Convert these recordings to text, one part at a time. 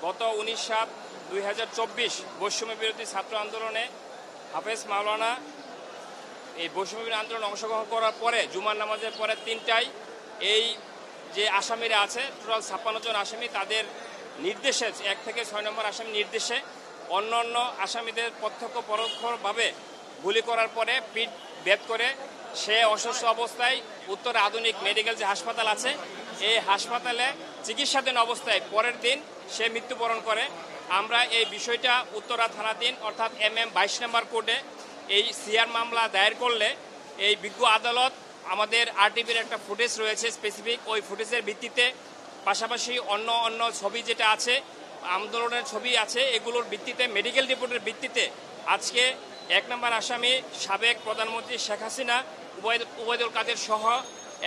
গত 19/7/2024 বৈষম্য বিরোধী ছাত্র আন্দোলনে হাফেজ মাওলানা এই বৈষম্য বিরোধী আন্দোলনে অংশগ্রহণ করার পরে জুমার নামাজের পরে 3টায় এই যে আসামিরা আছে টোটাল 56 জন আসামি, তাদের নির্দেশে 1 থেকে 6 নম্বর আসামি নির্দেশে অন্য আসামিদের প্রত্যক্ষ পরোক্ষভাবে গুলি করার পরে পিঠ ভেদ করে সে অসুস্থ অবস্থায় উত্তরে আধুনিক মেডিকেল যে হাসপাতাল আছে এই হাসপাতালে চিকিৎসাধীন অবস্থায় পরের দিন সে মৃত্যুবরণ করে। আমরা এই বিষয়টা উত্তরা থানাধীন অর্থাৎ MM 22 নম্বর কোর্টে এই সিআর মামলা দায়ের করলে এই বিজ্ঞ আদালত আমাদের RTVর একটা ফুটেজ রয়েছে স্পেসিফিক, ওই ফুটেজের ভিত্তিতে পাশাপাশি অন্য ছবি যেটা আছে আন্দোলনের ছবি আছে এগুলোর ভিত্তিতে মেডিকেল রিপোর্টের ভিত্তিতে আজকে 1 নম্বর আসামি সাবেক প্রধানমন্ত্রী শেখ হাসিনা উবাইদুল কাদের সহ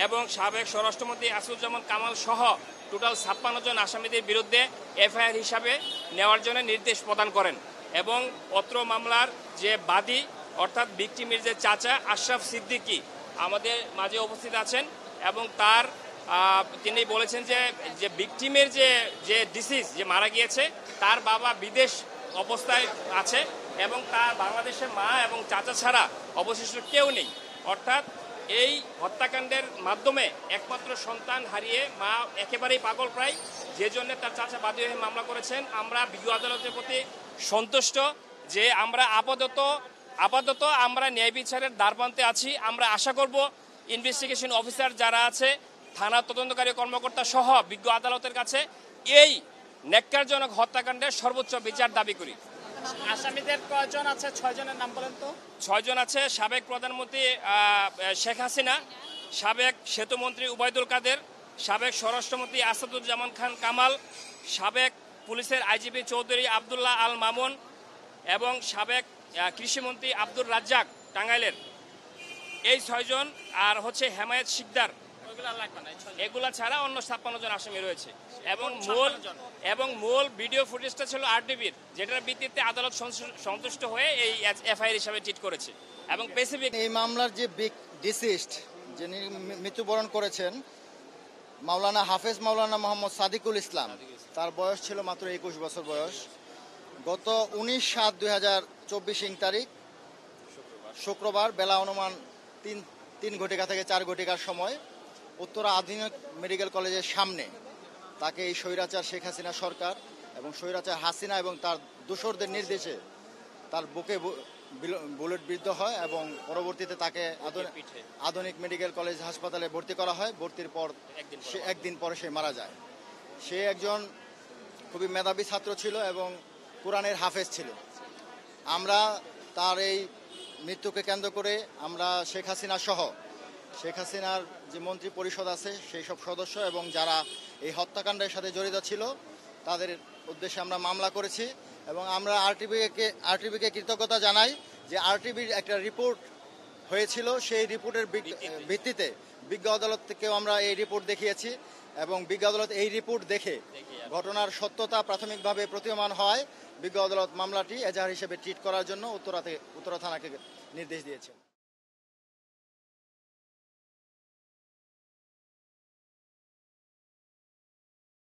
এবং সাবেক স্বরাষ্ট্রমন্ত্রী আসাদুজ্জামান কামাল সহ টোটাল 56 জন আসামিদের বিরুদ্ধে FIR হিসাবে নেওয়ার জন্য নির্দেশ প্রদান করেন এবং অত্র মামলার যে বাদী অর্থাৎ ভিকটিমের যে চাচা আশরাফ সিদ্দিকী আমাদের মাঝে উপস্থিত আছেন এবং তিনি বলেছেন যে ভিকটিমের যে ডিসিজ যে মারা গিয়েছে তার বাবা বিদেশ অবস্থায় আছে এবং তার বাংলাদেশের মা এবং চাচা ছাড়া অবশিষ্ট কেউ নেই। অর্থাৎ এই হত্যাকাণ্ডের মাধ্যমে একমাত্র সন্তান হারিয়ে মা একেবারেই পাগল প্রায়, যে জন্য তার চাচা বাদী হয়ে মামলা করেছেন। আমরা বিজ্ঞ আদালতের প্রতি সন্তুষ্ট যে আমরা আপাতত আমরা ন্যায় বিচারের দ্বারপ্রান্তে আছি। আমরা আশা করব ইনভেস্টিগেশন অফিসার যারা আছে থানা তদন্তকারী কর্মকর্তা সহ বিজ্ঞ আদালতের কাছে এই ন্যাক্কারজনক হত্যাকাণ্ডের সর্বোচ্চ বিচার দাবি করি। আসামিদের কয়জন আছে? 6 জনের নাম বলেন তো। 6 জন আছে সাবেক প্রধানমন্ত্রী শেখ হাসিনা, সাবেক সেতুমন্ত্রী উবাইদুল কাদের, সাবেক স্বরাষ্ট্রমন্ত্রী আসাদুজ্জামান খান কামাল, সাবেক পুলিশের IGP চৌধুরী আবদুল্লাহ আল মামুন এবং সাবেক কৃষিমন্ত্রী আব্দুর রাজ্জাক টাঙ্গাইলের। এই 6 জন আর হচ্ছে হেমায়েত শিকদার, এগুলা ছাড়া অন্য 56 জন আসামি রয়েছে এবং মূল ভিডিও ফুটেজটা ছিল RTVর, যেটার ভিত্তিতে আদালত সন্তুষ্ট হয়ে এই FIR হিসাবে ট্রিট করেছে এবং স্পেসিফিক এই মামলার যে ডিসিজড যিনি মৃত্যুবরণ করেছেন মাওলানা হাফেজ মাওলানা মোহাম্মদ সাদিকুল ইসলাম, তার বয়স ছিল মাত্র 21 বছর বয়স। গত 19/7/2024 তারিখ শুক্রবার বেলা অনুমান 3 ঘটিকা থেকে 4 ঘটিকার সময় উত্তরা আধুনিক মেডিকেল কলেজের সামনে তাকে এই স্বৈরাচার শেখ হাসিনা সরকার এবং স্বৈরাচার হাসিনা এবং তার দোসরদের নির্দেশে তার বুকে বুলেট বিদ্ধ হয় এবং পরবর্তীতে তাকে আধুনিক মেডিকেল কলেজ হাসপাতালে ভর্তি করা হয়। ভর্তির পর একদিন পরে সে মারা যায়। সে একজন খুবই মেধাবী ছাত্র ছিল এবং কোরআনের হাফেজ ছিল। আমরা তার এই মৃত্যুকে কেন্দ্র করে আমরা শেখ হাসিনার যে মন্ত্রী পরিষদ আছে সেই সব সদস্য এবং যারা এই হত্যাকাণ্ডের সাথে জড়িত ছিল তাদের উদ্দেশ্যে আমরা মামলা করেছি এবং আমরা RTVকে কৃতজ্ঞতা জানাই যে RTVর একটা রিপোর্ট হয়েছিল, সেই রিপোর্টের ভিত্তিতে বিজ্ঞ আদালত থেকেও আমরা এই রিপোর্ট দেখিয়েছি এবং বিজ্ঞ আদালত এই রিপোর্ট দেখে ঘটনার প্রাথমিকভাবে প্রতীয়মান হয় বিজ্ঞ আদালত মামলাটি এজাহার হিসেবে ট্রিট করার জন্য উত্তরা থানাকে নির্দেশ দিয়েছে।